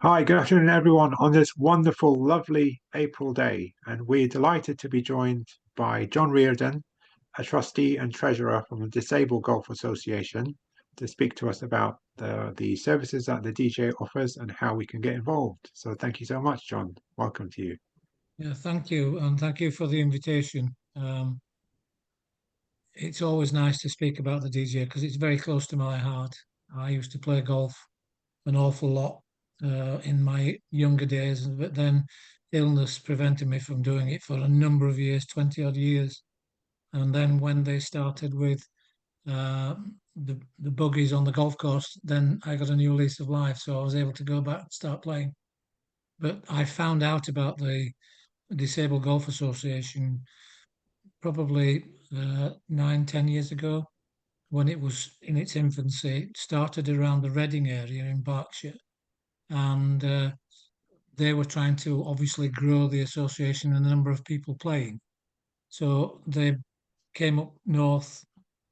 Hi, good afternoon, everyone, on this wonderful, lovely April day. And we're delighted to be joined by John Riordan, a trustee and treasurer from the Disabled Golf Association, to speak to us about the services that the DJ offers and how we can get involved. So thank you so much, John. Welcome to you. Yeah, thank you, and thank you for the invitation. It's always nice to speak about the DJ because it's very close to my heart. I used to play golf an awful lot in my younger days, but then illness prevented me from doing it for a number of years, 20 odd years. And then when they started with uh, the buggies on the golf course, then I got a new lease of life, so I was able to go back and start playing. But I found out about the Disabled Golf Association probably 9, 10 years ago when it was in its infancy. It started around the Reading area in Berkshire, and they were trying to obviously grow the association and the number of people playing. So they came up north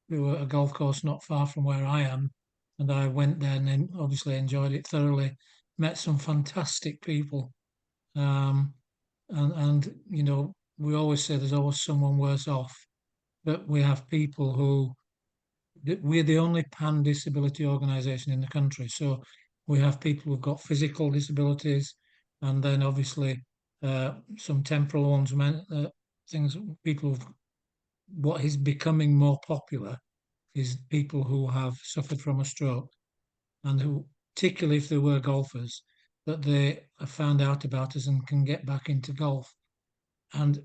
to a golf course not far from where I am, and I went there and then obviously enjoyed it thoroughly. Met some fantastic people, um, and we always say there's always someone worse off, but we have people who we're the only pan disability organisation in the country. So we have people who've got physical disabilities, and then obviously some temporal ones, things, people who've, what is becoming more popular is people who have suffered from a stroke and who, particularly if they were golfers, that they have found out about us and can get back into golf. And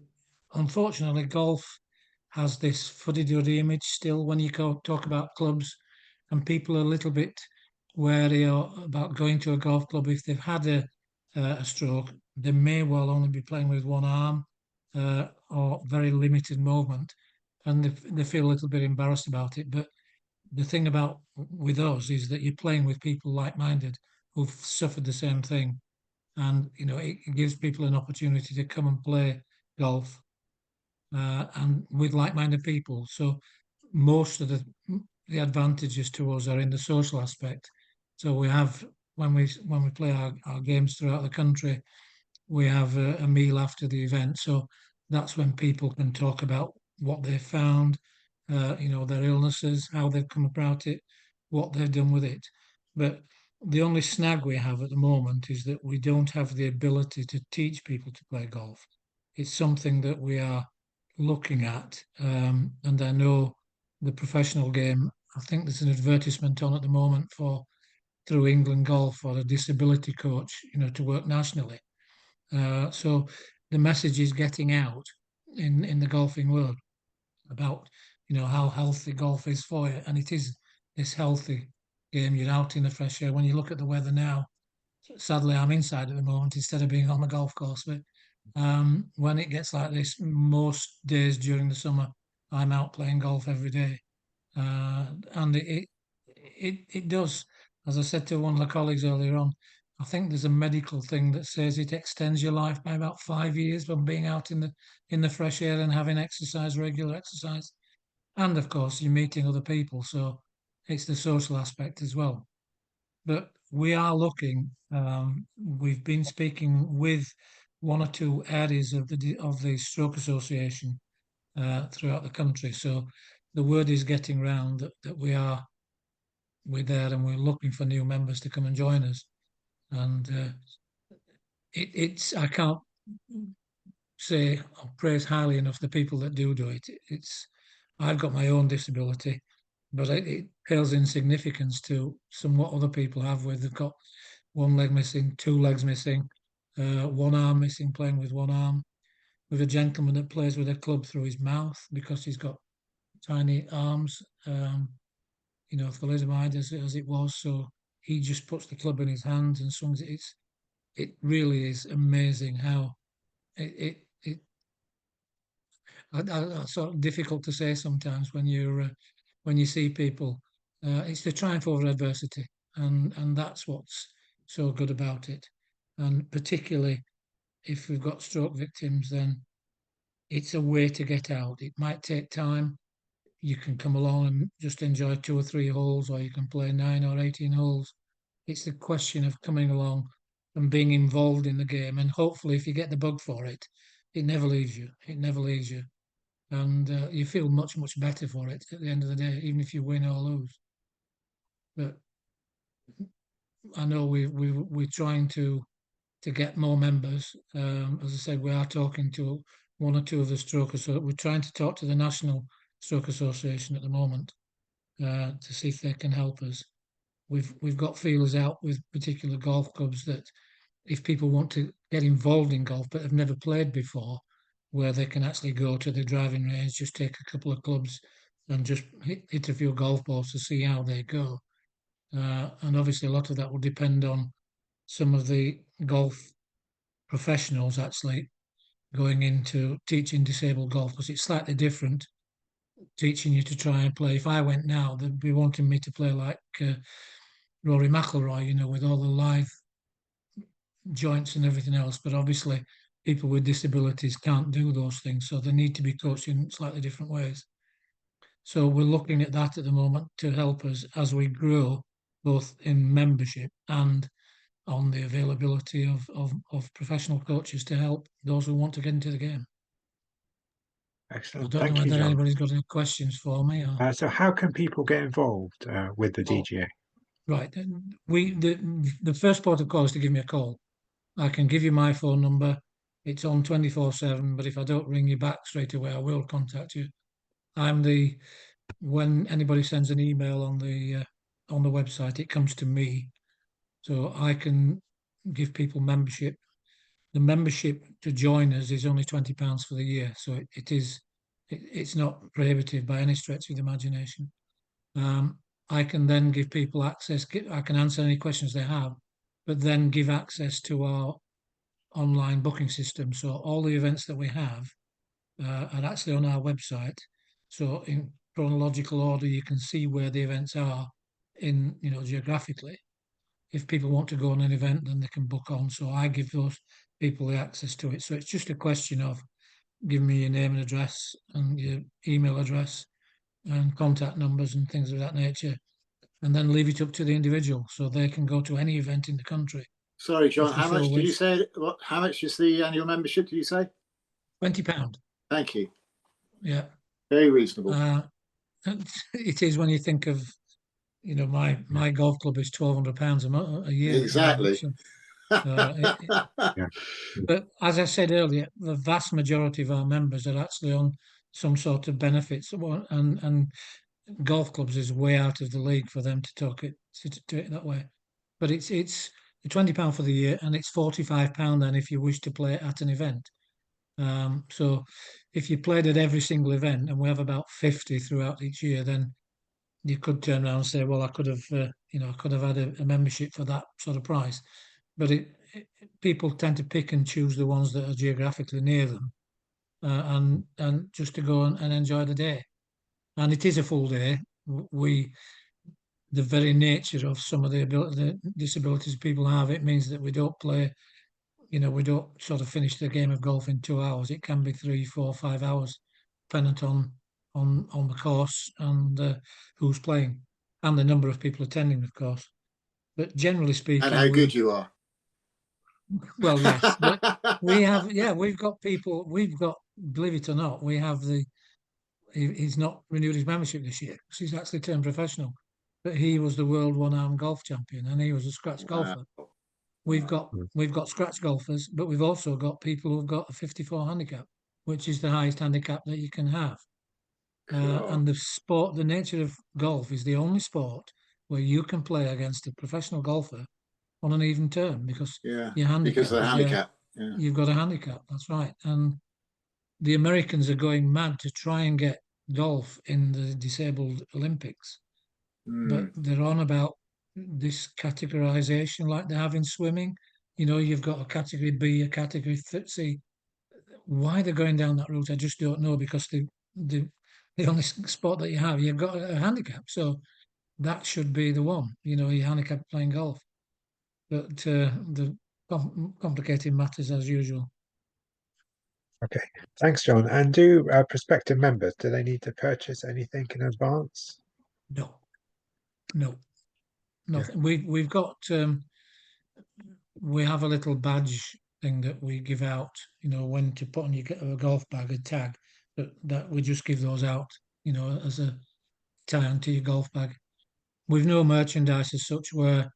unfortunately, golf has this fuddy-duddy image still when you talk about clubs, and people are a little bit wary about going to a golf club if they've had a stroke. They may well only be playing with one arm or very limited movement, and they feel a little bit embarrassed about it. But the thing about with us is that you're playing with people like-minded who've suffered the same thing, and it gives people an opportunity to come and play golf and with like-minded people. So most of the advantages to us are in the social aspect. So we have when we play our games throughout the country, we have a meal after the event. So that's when people can talk about what they found, their illnesses, how they've come about it, what they've done with it. But the only snag we have at the moment is that we don't have the ability to teach people to play golf. It's something that we are looking at, and I know the professional game. I think there's an advertisement on at the moment for through England Golf for a disability coach, to work nationally. So the message is getting out in the golfing world about how healthy golf is for you, and it is this healthy game. You're out in the fresh air. When you look at the weather now, sadly I'm inside at the moment instead of being on the golf course. But when it gets like this, most days during the summer, I'm out playing golf every day, and it does. As I said to one of the colleagues earlier on, I think there's a medical thing that says it extends your life by about 5 years from being out in the fresh air and having exercise, regular exercise. And of course, you're meeting other people, so it's the social aspect as well. But we are looking. We've been speaking with one or two areas of the Stroke Association throughout the country. So the word is getting round that we're there and we're looking for new members to come and join us. And it's I can't say or praise highly enough the people that do it. It's I've got my own disability, but it pales in significance to somewhat other people have where they've got one leg missing, two legs missing, one arm missing, playing with one arm. With a gentleman that plays with a club through his mouth because he's got tiny arms, thalidomide as it was. So he just puts the club in his hands and swings it. It really is amazing how it sort of difficult to say sometimes when you see people. It's the triumph over adversity, and that's what's so good about it. And particularly if we've got stroke victims, then it's a way to get out. It might take time. You can come along and just enjoy 2 or 3 holes, or you can play 9 or 18 holes. It's the question of coming along and being involved in the game. And hopefully, if you get the bug for it, it never leaves you. It never leaves you, and you feel much better for it at the end of the day, even if you win or lose. But I know we're trying to get more members. As I said, we are talking to one or two of the strokers. So we're trying to talk to the National Stroke Association at the moment to see if they can help us. We've got feelers out with particular golf clubs that if people want to get involved in golf but have never played before, where they can actually go to the driving range, just take a couple of clubs and just hit a few golf balls to see how they go. And obviously, a lot of that will depend on some of the golf professionals actually going into teaching disabled golf because it's slightly different teaching you to try and play. If I went now, they'd be wanting me to play like Rory McIlroy, with all the live joints and everything else. But obviously, people with disabilities can't do those things, so they need to be coached in slightly different ways. So we're looking at that at the moment to help us as we grow, both in membership and on the availability of professional coaches to help those who want to get into the game. I Excellent. don't know Thank you, whether John. anybody's got any questions for me. So how can people get involved with the Oh, DGA? right. The first port of call is to give me a call. I can give you my phone number. It's on 24/7, but if I don't ring you back straight away, I will contact you. I'm the when anybody sends an email on the website, it comes to me, so I can give people membership. The membership to join us is only £20 for the year, so it's not prohibitive by any stretch of the imagination. I can then give people access. I can answer any questions they have, but then give access to our online booking system. So all the events that we have are actually on our website. So in chronological order, you can see where the events are in geographically. If people want to go on an event, then they can book on. So I give those people the access to it. So it's just a question of giving me your name and address and your email address and contact numbers and things of that nature, and then leave it up to the individual so they can go to any event in the country Sorry, John, if they how feel much did you wish. say? How much is the annual membership, did you say? £20. Thank you. Yeah. Very reasonable. It is when you think of, my golf club is £1,200 a year at the moment. Exactly. So, Yeah. but as I said earlier, the vast majority of our members are actually on some sort of benefits, and golf clubs is way out of the league for them to talk it to do it that way. But it's £20 for the year, and it's £45 then if you wish to play at an event. So if you played at every single event, and we have about 50 throughout each year, then you could turn around and say, well, I could have, I could have had a membership for that sort of price. But people tend to pick and choose the ones that are geographically near them, and just to go and enjoy the day. And it is a full day. The very nature of some of the disabilities people have, it means that we don't play, we don't sort of finish the game of golf in 2 hours. It can be 3, 4, 5 hours, dependent on the course and who's playing and the number of people attending, of course. But generally And speaking, how good you are. well, yes, but we have, yeah, we've got, believe it or not, we have he's not renewed his membership this year because he's actually turned professional. But he was the world one-arm golf champion, and he was a scratch Wow. golfer. We've got Mm. we've got scratch golfers, but we've also got people who've got a 54 handicap, which is the highest handicap that you can have. Cool. And the nature of golf is the only sport where you can play against a professional golfer on an even term because Yeah, your because handicap of the is there. handicap. Yeah. You've got a handicap. That's right. And the Americans are going mad to try and get golf in the disabled Olympics, but Mm. they're on about this categorization like they have in swimming. You've got a category B, a category C. Why they're going down that route, I just don't know because the only sport that you have, you've got a handicap, so that should be the one. Your handicap playing golf, but the complicating matters as usual. Okay. Thanks, John. And do prospective members, do they need to purchase anything in advance? No, no, Yeah. nothing. We've got we have a little badge thing that we give out, when to put on your golf bag, a tag, that we just give those out, as a tie onto your golf bag. We've no merchandise as such, where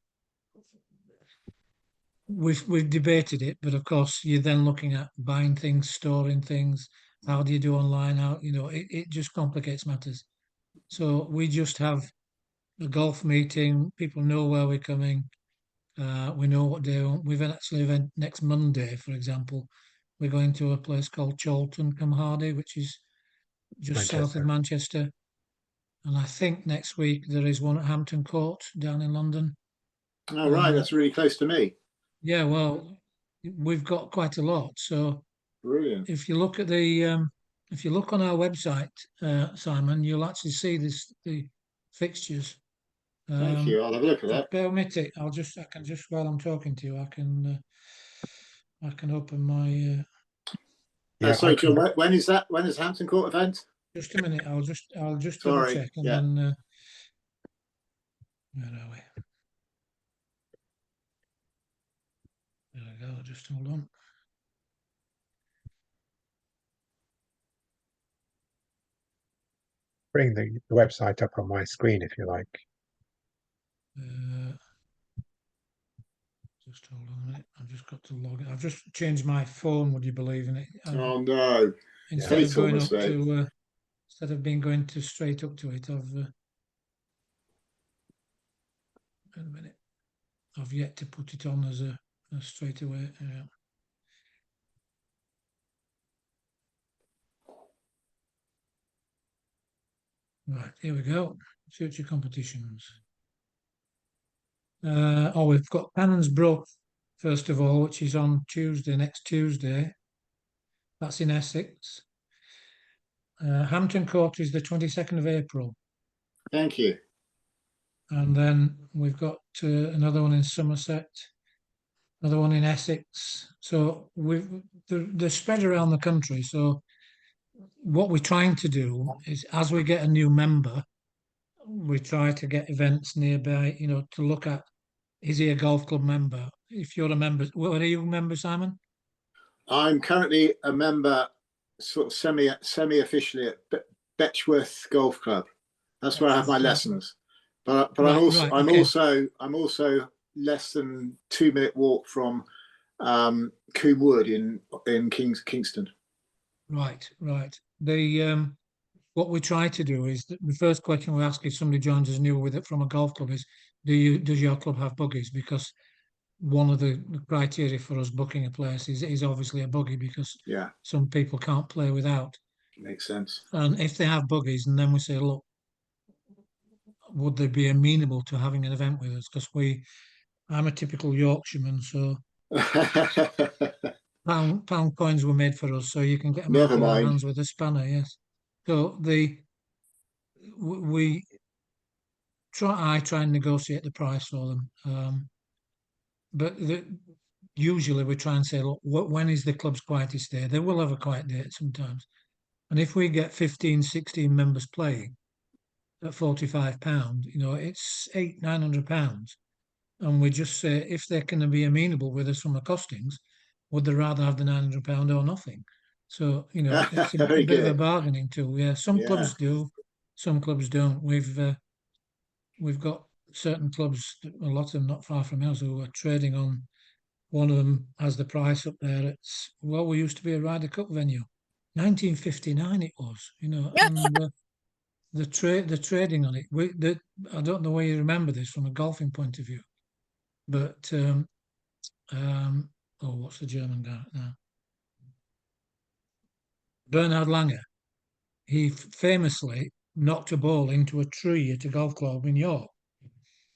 we've debated it, but of course you're then looking at buying things, storing things. How do you do online? How, it just complicates matters. So we just have a golf meeting. People know where we're coming. We know what day. We've actually event next Monday, for example. We're going to a place called Chorlton cum Hardy, which is just south of Manchester. And I think next week there is one at Hampton Court down in London. Oh, right, that's really close to me. Yeah, well, we've got quite a lot. So Brilliant. if you look at if you look on our website, Simon, you'll actually see the fixtures. Thank you. I'll have a look at that. Bear with me a tick. I can just, while I'm talking to you, I can open my. Sorry, John. When is that? When is Hampton Court event? Just a minute. I'll just Sorry, double check, and then where are we? There we go. Just hold on. Bring the website up on my screen if you like. Just hold on a minute. I've just got to log in. I've just changed my phone. Would you believe in it? Oh no! Instead of going up to, instead of going to straight up to it, wait a minute. I've yet to put it on as a straight away. Right, here we go. Future competitions. We've got Cannons Brook, first of all, which is on Tuesday, next Tuesday. That's in Essex. Hampton Court is the 22nd of April. Thank you. And then we've got another one in Somerset, another one in Essex. So they're spread around the country. So what we're trying to do is, as we get a new member, we try to get events nearby, to look at, is he a golf club member? If you're a member, what are you a member, Simon? I'm currently a member, sort of semi-officially at Betchworth Golf Club. That's where I have my lessons. But right, I'm also less than 2-minute walk from Coombe Wood in Kingston. Right. The what we try to do is, the first question we ask if somebody joins us new with it from a golf club is, does your club have buggies? Because one of the criteria for us booking a place is obviously a buggy, because some people can't play without. Makes sense. And if they have buggies, and then we say, look, would they be amenable to having an event with us? Because I'm a typical Yorkshireman, so pound coins were made for us, so you can get them out of our hands with a spanner. Yes. So I try and negotiate the price for them. But usually we try and say, look, when is the club's quietest day? They will have a quiet date sometimes. And if we get 15, 16 members playing at £45, it's £800-900. And we just say, if they're going to be amenable with us from the costings, would they rather have the £900 or nothing? So, it's a bit of a bargaining tool. Yeah, some clubs do, some clubs don't. We've got certain clubs, a lot of them not far from us, who are trading on. One of them has the price up there. We used to be a Ryder Cup venue. 1959 it was, and the trading on it. I don't know where you remember this from a golfing point of view, but what's the German guy now? Bernhard Langer. He famously knocked a ball into a tree at a golf club in York.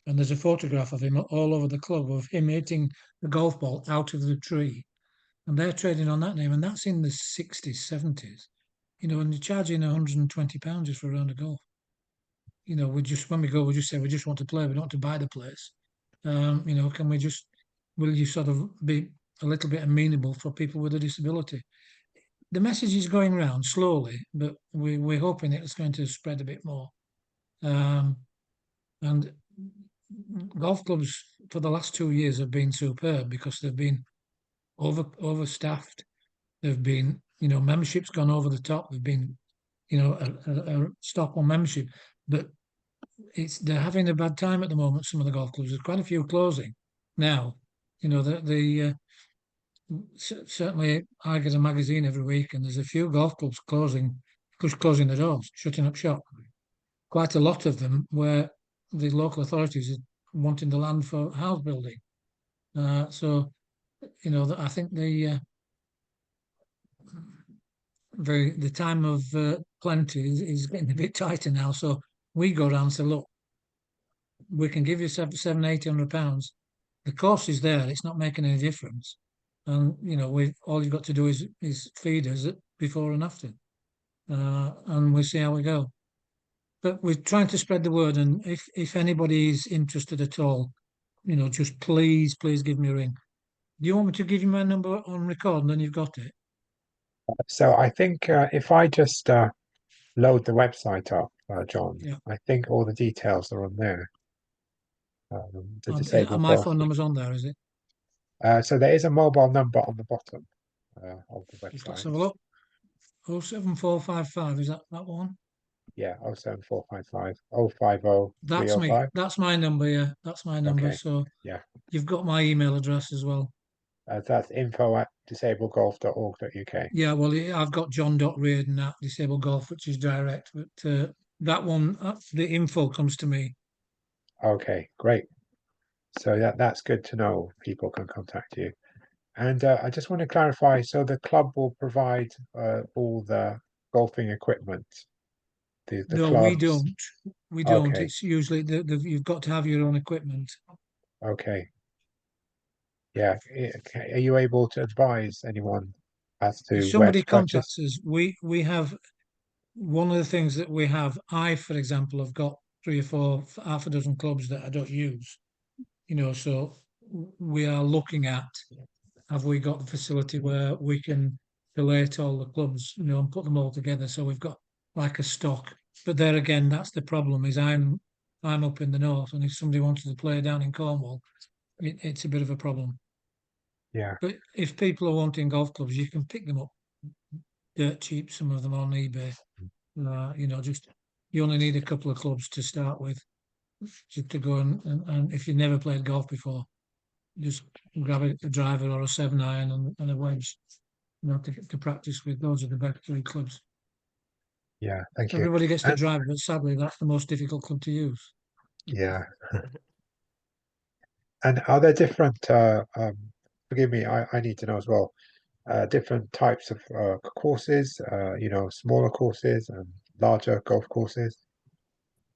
And there's a photograph of him all over the club, of him hitting the golf ball out of the tree. And they're trading on that name. And that's in the 60s, 70s. And they're charging £120 just for a round of golf. When we go, we just say, we just want to play. We don't want to buy the place. Will you sort of be a little bit amenable for people with a disability? The message is going around slowly, but we're hoping it's going to spread a bit more. And golf clubs for the last 2 years have been superb because they've been overstaffed. They've been, membership's gone over the top. They've been, a stop on membership, but they're having a bad time at the moment. Some of the golf clubs, there's quite a few closing now. Certainly I get a magazine every week, and there's a few golf clubs closing the doors, shutting up shop. Quite a lot of them where the local authorities are wanting the land for house building. So, I think the time of plenty is getting a bit tighter now. So we go around and say, look, we can give you £700-800. The cost is there; it's not making any difference. And all you've got to do is feed us before and after, and we'll see how we go. But we're trying to spread the word, and if anybody is interested at all, just please give me a ring. Do you want me to give you my number on record, and then you've got it? So I think if I just load the website up, John, Yeah. I think all the details are on there. The disabled My golf. phone number's on there, is it? So there is a mobile number on the bottom of the Let's website. have a look. 07455, is that one? Yeah, 07455 050 That's me. 305. That's my number, yeah. That's my number. Okay. So Yeah. you've got my email address as well. That's info@disabledgolf.org.uk. Yeah, well, I've got john.reardon at Disabled Golf, which is direct, but that one, the info comes to me. Okay, great. So that's good to know. People can contact you. And I just want to clarify, so the club will provide all the golfing equipment, the No, we clubs. don't. We don't. Okay, It's usually you've got to have your own equipment. okay. Yeah. Are you able to advise anyone as If to where somebody to purchase? contacts us, we have one of the things that we have. For example, have got 3 or 4, half a dozen clubs that I don't use. So we are looking at, have we got the facility where we can collate all the clubs, and put them all together. So we've got like a stock. But there again, that's the problem. Is I'm up in the north, and if somebody wanted to play down in Cornwall, it's a bit of a problem. Yeah. But if people are wanting golf clubs, you can pick them up dirt cheap. Some of them on eBay. Just you only need a couple of clubs to start with, just to go and if you've never played golf before, just grab a driver or a 7-iron and a wedge, to practice with. Those are the best 3 clubs. Yeah, thank you. Everybody gets the And driver, but sadly, that's the most difficult club to use. yeah. And are there different forgive me, I need to know as well, different types of courses, smaller courses and larger golf courses?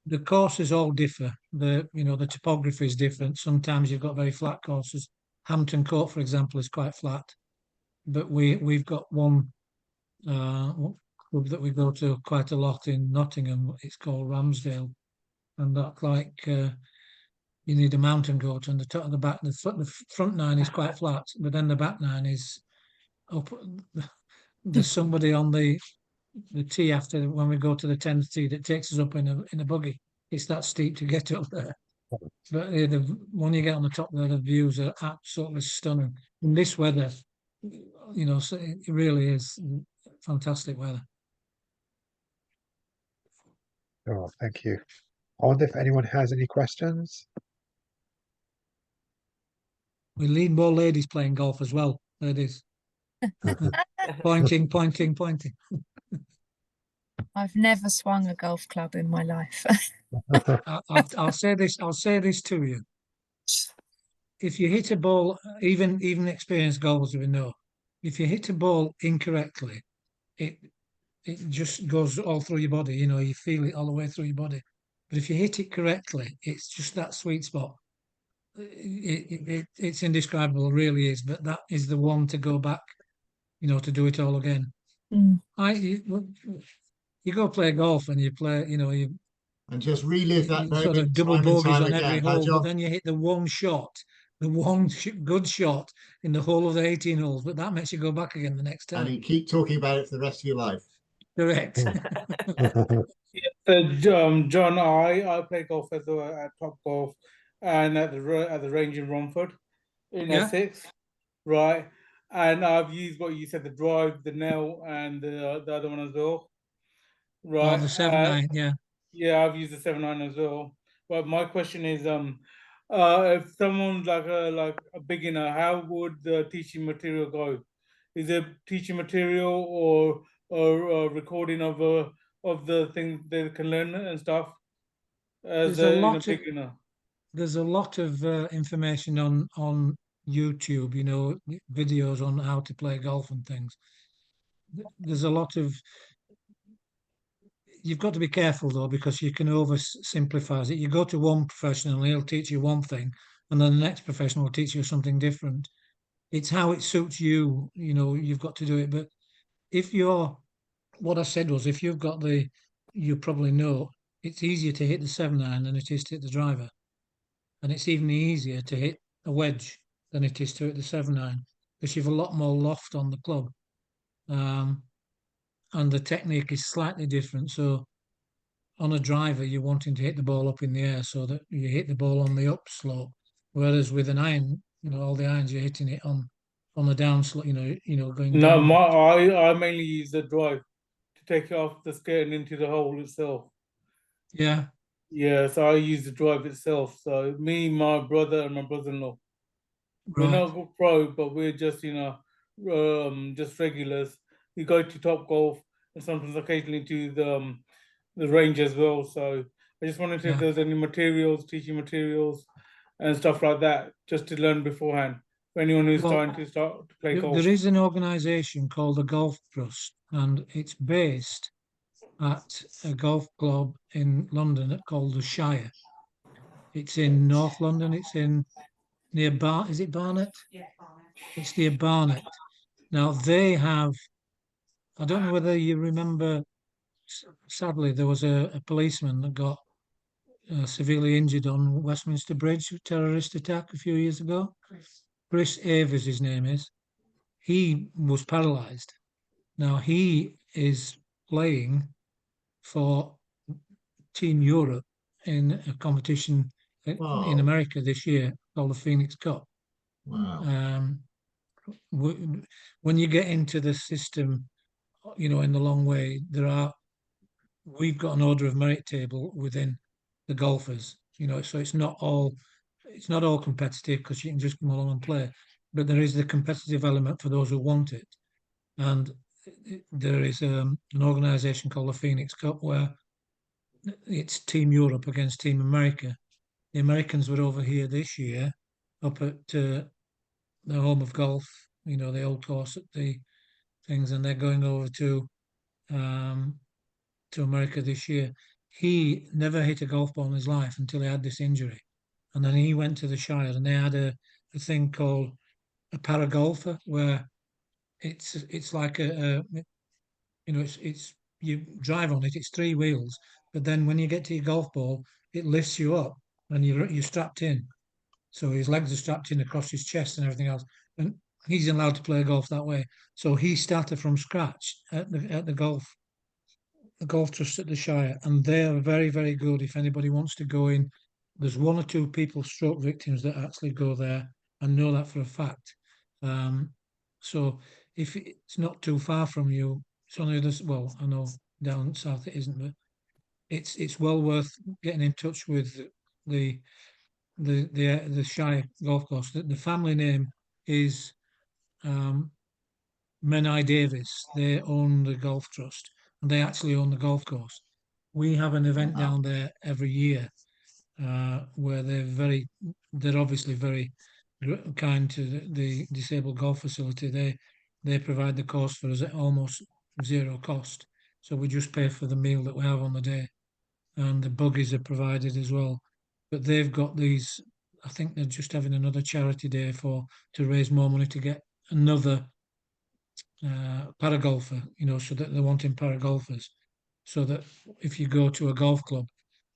The courses all differ. The topography is different. Sometimes you've got very flat courses. Hampton Court, for example, is quite flat. But we've got one club that we go to quite a lot in Nottingham. It's called Ramsdale, and you need a mountain goat, and the top of the front 9 is quite flat, but then the back 9 is up. There's somebody on the tee after when we go to the 10th tee that takes us up in a buggy. It's that steep to get up there. But when you get on the top there, the views are absolutely stunning. In this weather, so it really is fantastic weather. Oh, thank you. I wonder if anyone has any questions. We need more ladies playing golf as well, ladies. Pointing. I've never swung a golf club in my life. I'll say this to you. If you hit a ball, even experienced golfers will know, if you hit a ball incorrectly, it just goes all through your body. You feel it all the way through your body. But if you hit it correctly, it's just that sweet spot. It's indescribable, it really is. But that is the one to go back, to do it all again. You go play golf and you play, and just relive that moment sort of double time and bogeys time on again, every hole, but then you hit the one shot, good shot in the whole of the 18 holes, but that makes you go back again the next time. and you keep talking about it for the rest of your life. Correct. John, I play golf at Top Golf, and at the range in Romford in Yeah. Essex, right? And I've used what you said, the drive, the nail, and the other one as well, Oh, right? the 7-9, yeah. Yeah, I've used the 7.9 as well. But my question is, if someone's like a beginner, how would the teaching material go? Is it teaching material or recording of the things they can learn and stuff as There's a a lot of beginner? information on YouTube, videos on how to play golf and things. There's a lot of You've got to be careful though, because you can oversimplify it. You go to one professional and he'll teach you one thing, and then the next professional will teach you something different. It's how it suits you. You've got to do it. But if you're, what I said was, if you've got you probably know it's easier to hit the 7-9 than it is to hit the driver, and it's even easier to hit a wedge than it is to hit the 7-9 because you've a lot more loft on the club, and the technique is slightly different. So on a driver, you're wanting to hit the ball up in the air so that you hit the ball on the upslope. Whereas with an iron, all the irons you're hitting it on the downslope, going No, down. I mainly use the drive to take it off the skate and into the hole itself. Yeah. Yeah, so I use the drive itself. So me, my brother, and my brother-in-law. We're Right. not pro, but we're just just regulars. We go to Top Golf and sometimes occasionally to the range as well. So I just wanted to if Yeah. there's any materials, teaching materials, and stuff like that, just to learn beforehand for anyone who's Well, trying to start to play golf. there is an organisation called the Golf Trust, and it's based at a golf club in London called the Shire. It's in North London. It's near Is it Barnet? It's near Barnet. Now they have. I don't know whether you remember. Sadly, there was a policeman that got severely injured on Westminster Bridge, terrorist attack a few years ago. Chris Avers, his name is. He was paralysed. Now he is playing for Team Europe in a competition in America this year called the Phoenix Cup. Wow. When you get into the system, in the long way, we've got an order of merit table within the golfers, so it's not all competitive because you can just come along and play, but there is the competitive element for those who want it. And there is an organisation called the Phoenix Cup where it's Team Europe against Team America. The Americans were over here this year up at the home of golf, the old course at the things, and they're going over to America this year. He never hit a golf ball in his life until he had this injury. And then he went to the Shire and they had a thing called a paragolfer where it's like it's you drive on it, it's three wheels, but then when you get to your golf ball, it lifts you up and you're strapped in. So his legs are strapped in across his chest and everything else. And he's allowed to play golf that way. So he started from scratch at the golf trust at the Shire, and they are very, very good. If anybody wants to go in, there's one or two people, stroke victims, that actually go there and know that for a fact. So if it's not too far from you, it's only this. Well, I know down south it isn't, but it's well worth getting in touch with the the Shire golf course. The family name is Menai Davis. They own the golf trust and they actually own the golf course. We have an event down there every year where they're obviously very kind to the disabled golf facility. They provide the course for us at almost zero cost. So we just pay for the meal that we have on the day, and the buggies are provided as well. But they've got these. I think they're just having another charity day to raise more money to get another paragolfer, so that they're wanting paragolfers, so that if you go to a golf club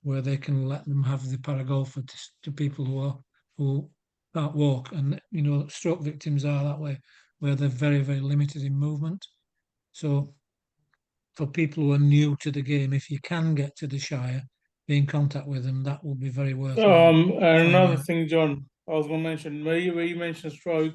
where they can let them have the paragolfer to people who can't walk, and stroke victims are that way, where they're very, very limited in movement. So for people who are new to the game, if you can get to the Shire, be in contact with them, that will be very worthwhile. And another thing, John, I was going to mention where you mentioned stroke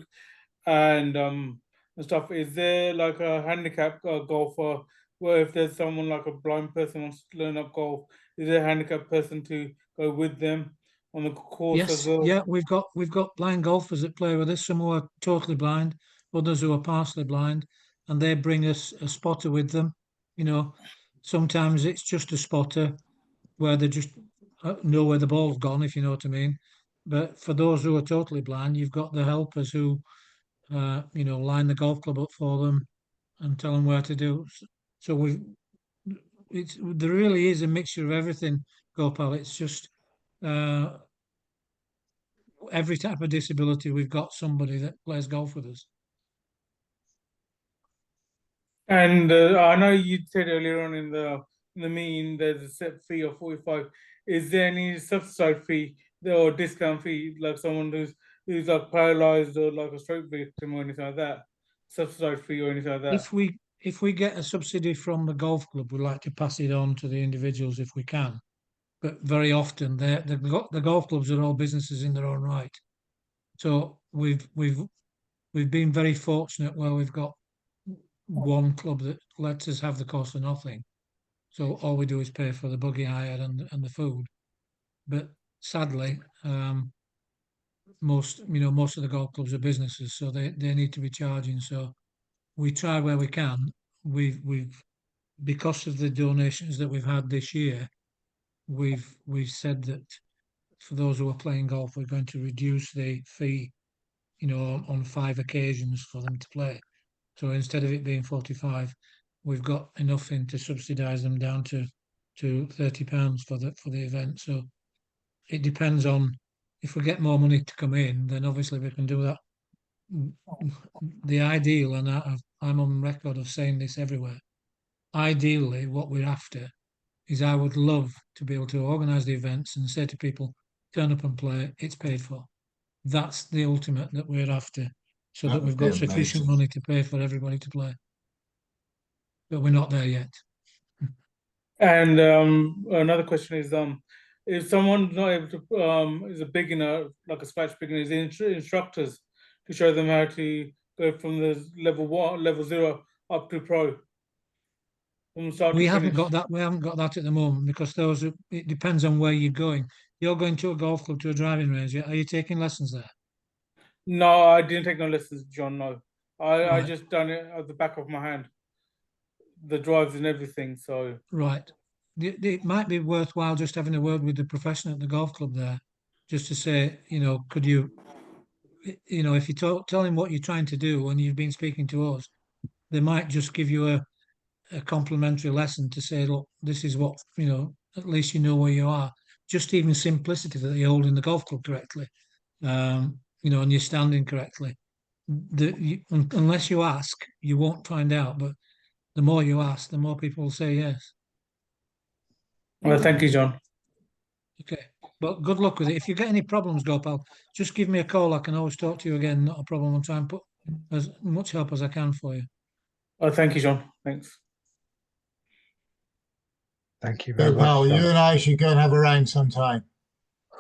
and stuff. Is there like a handicap golfer where if there's someone like a blind person wants to learn up golf, is there a handicapped person to go with them on the course as Yes, well? yeah, we've got blind golfers that play with us. Some who are totally blind, others who are partially blind, and they bring us a spotter with them. You know, sometimes it's just a spotter where they just know where the ball's gone, if you know what I mean. But for those who are totally blind, you've got the helpers who, line the golf club up for them and tell them where to do. So there really is a mixture of everything, Gopal. It's just uh, every type of disability, we've got somebody that plays golf with us. And I know you said earlier on in the meeting there's a set fee of 45. Is there any subsidized fee or discount fee, like someone who's like paralyzed or like a stroke victim or anything like that? Subsidized fee or anything like that? If we get a subsidy from the golf club, we like to pass it on to the individuals if we can. But very often, the golf clubs are all businesses in their own right. So we've been very fortunate where we've got one club that lets us have the cost for nothing. So all we do is pay for the buggy hire and the food. But sadly, most of the golf clubs are businesses, so they need to be charging. So we try where we can. We've because of the donations that we've had this year, we've said that for those who are playing golf, we're going to reduce the fee, on 5 occasions for them to play. So instead of it being 45, we've got enough in to subsidise them down to £30 for the event. So it depends on if we get more money to come in, then obviously we can do that. The ideal, and I'm on record of saying this everywhere. Ideally, what we're after is I would love to be able to organise the events and say to people, turn up and play, it's paid for. That's the ultimate that we're after, so that we've got sufficient money to pay for everybody to play. But we're not there yet. And another question is, if someone's not able to, is a beginner, like a scratch beginner, is there instructors to show them how to go from the level 0 up to pro, from start We to haven't finish? got that. We haven't got that at the moment because it depends on where you're going. You're going to a golf club, to a driving range. Are you taking lessons there? No, I didn't take no lessons, John. No, I Right. just done it at the back of my hand, the drives and everything. So Right. It might be worthwhile just having a word with the professional at the golf club there, just to say, could you, if you tell him what you're trying to do and you've been speaking to us, they might just give you a complimentary lesson to say, look, this is what, at least you know where you are. Just even simplicity that you're holding the golf club correctly, and you're standing correctly. Unless you ask, you won't find out. But the more you ask, the more people will say yes. well, thank you, John. Okay. But good luck with it. If you get any problems, Gopal, just give me a call. I can always talk to you again. Not a problem. I'll try and put as much help as I can for you. Oh, thank you, John. Thanks. Thank you very much. Pal, you and I should go and have a round sometime.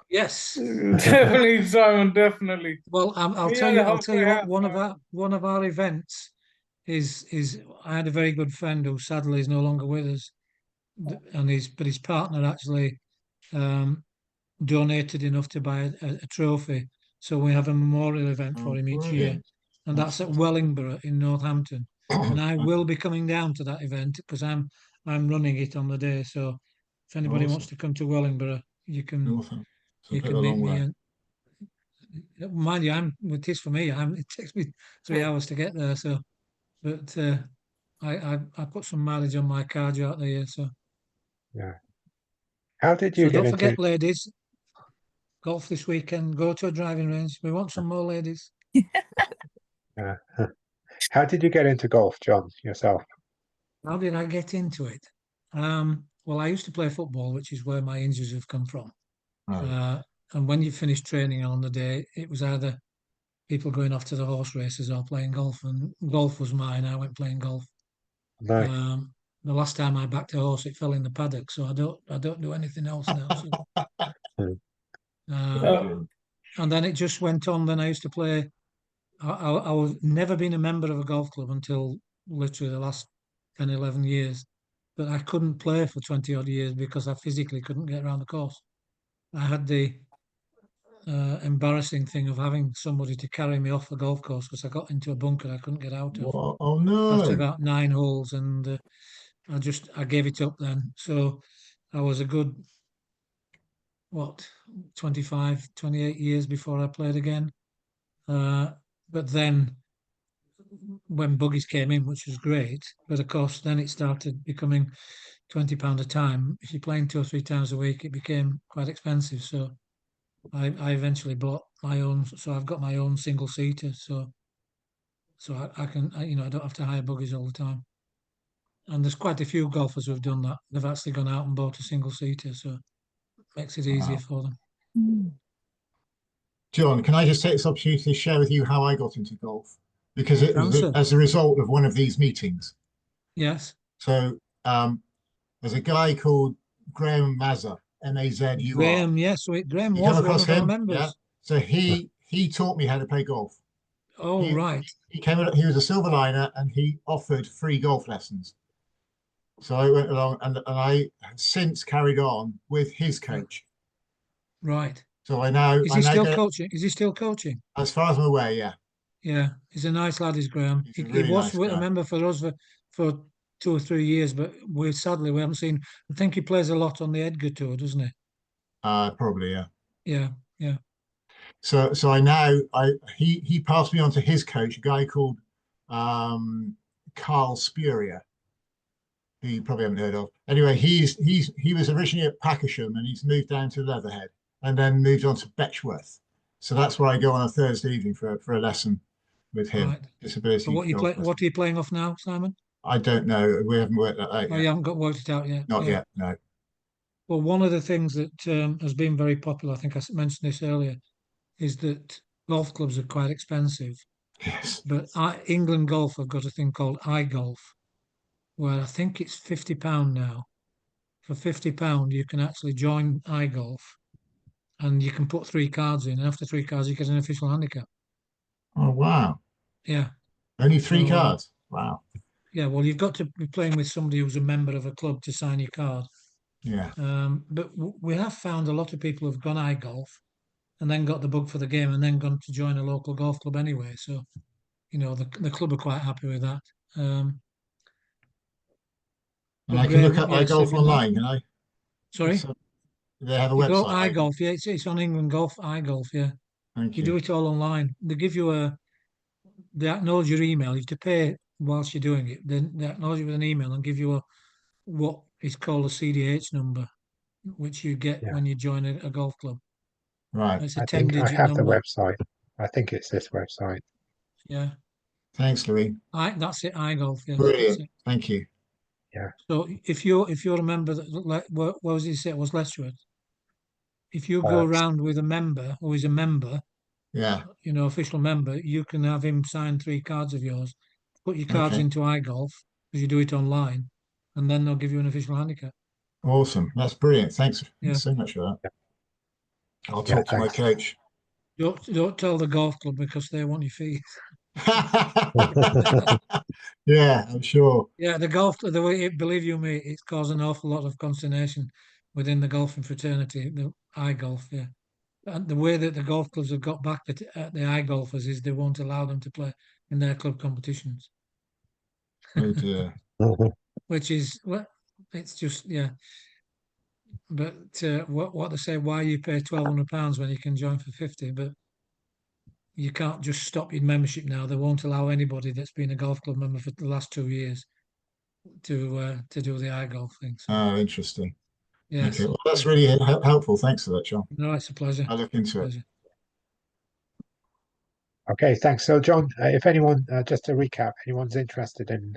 Yes. Definitely, Simon. Definitely. Well, I'll tell you what. One of our events is I had a very good friend who sadly is no longer with us, and his partner actually donated enough to buy a trophy. So we have a memorial event for him each year, and that's at Wellingborough in Northampton. And I will be coming down to that event because I'm running it on the day. So if anybody wants to come to Wellingborough, you can meet me. And mind you, with this for me. It takes me 3 hours to get there. So, but I put some mileage on my car out there. So yeah. How did you so get don't into? forget, ladies. Golf this weekend. Go to a driving range. We want some more ladies. Yeah. How did you get into golf, John, yourself? How did I get into it? Well, I used to play football, which is where my injuries have come from. And when you finish training on the day, it was either people going off to the horse races or playing golf. And golf was mine. I went playing golf. Nice. the last time I backed a horse, it fell in the paddock, so I don't do anything else now. So, and then it just went on. Then I used to play. I was never been a member of a golf club until literally the last 10, 11 years. But I couldn't play for 20 odd years because I physically couldn't get around the course. I had the embarrassing thing of having somebody to carry me off the golf course because I got into a bunker I couldn't get out of. Oh no! After about 9 holes, and I gave it up then. So I was a good 25, 28 years before I played again. But then when buggies came in, which was great, but of course then it started becoming £20 a time. If you're playing 2 or 3 times a week, it became quite expensive. So I eventually bought my own. So I've got my own single seater. So I can, I don't have to hire buggies all the time. And there's quite a few golfers who've done that. They've actually gone out and bought a single seater, so it makes it easier for them. John, can I just take this opportunity to share with you how I got into golf? Because it was as a result of one of these meetings. Yes. So there's a guy called Graham Mazur, M-A-Z-U-R. Graham, yes. Graham You was come across one of our him? members. Yeah. So he taught me how to play golf. Oh, right. He was a silver liner and he offered free golf lessons. So I went along and I have since carried on with his coach. Right. So Is he still coaching? Is he still coaching? As far as I'm aware, yeah. Yeah, he's a nice lad, is Graham. He's a really he was nice guy. a member for us for 2 or 3 years, but we haven't seen. I think he plays a lot on the Edgar Tour, doesn't he? Probably, yeah. Yeah, yeah. So he passed me on to his coach, a guy called Carl Spurrier, who you probably haven't heard of. Anyway, he was originally at Packersham and he's moved down to Leatherhead and then moved on to Betchworth. So that's where I go on a Thursday evening for a lesson with him. Right. Disability. So what are you playing off now, Simon? I don't know. We haven't worked that out yet. You haven't worked it out yet? Not yet, no. Well, one of the things that has been very popular, I think I mentioned this earlier, is that golf clubs are quite expensive. Yes. But England Golf have got a thing called iGolf, where I think it's £50 now. For £50, you can actually join iGolf, and you can put 3 cards in. And after 3 cards, you get an official handicap. Oh wow! Yeah. Only 3 cards. Wow. Yeah. Well, you've got to be playing with somebody who's a member of a club to sign your card. Yeah. But we have found a lot of people who've gone iGolf and then got the bug for the game and then gone to join a local golf club anyway. So, the club are quite happy with that. And I can look at iGolf online, can I? Sorry? So they have a website. iGolf, yeah, it's on England Golf, iGolf, yeah. Thank You you. do it all online. They give you they acknowledge your email. You have to pay whilst you're doing it. Then they acknowledge it with an email and give you what is called a CDH number, which you get when you join a golf club. Right. It's a I think 10-digit I have number. the website. I think it's this website. Yeah. Thanks, Louis. That's it, iGolf, yeah. Brilliant. Thank you. Yeah. So if you're a member what was he say? It was Letchworth. If you go around with a member who is a member, yeah, official member, you can have him sign 3 cards of yours, put your cards into iGolf because you do it online, and then they'll give you an official handicap. Awesome. That's brilliant. Thanks so much for that. I'll talk to my coach. Don't tell the golf club because they want your fees. Yeah, I'm sure. Yeah, the way, believe you me, it's caused an awful lot of consternation within the golfing fraternity, the iGolf, yeah. And the way that the golf clubs have got back at the iGolfers is they won't allow them to play in their club competitions. Oh dear. Which is, it's just, yeah. But what they say, why you pay £1,200 when you can join for 50, but you can't just stop your membership now. They won't allow anybody that's been a golf club member for the last 2 years to do the iGolf thing. So. Oh, interesting. Yes. Okay, well, that's really helpful. Thanks for that, John. No, it's a pleasure. I'll look into it. Okay, thanks. So, John, if anyone, just to recap, anyone's interested in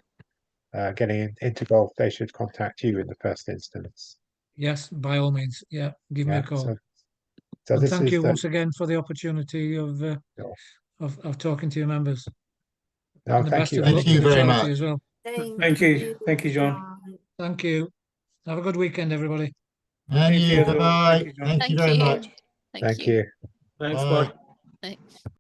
getting into golf, they should contact you in the first instance. Yes, by all means. Yeah, give me a call. So and thank you once again for the opportunity of talking to your members. No, and the thank best you. of luck Thank you with the very charity much. as well. Thank you, John. Thank you. Have a good weekend, everybody. And Thank you you, as well. bye. Thank you, John. Thank you very much. Thank Thank you. you. Thanks, Bye. bye. Thanks.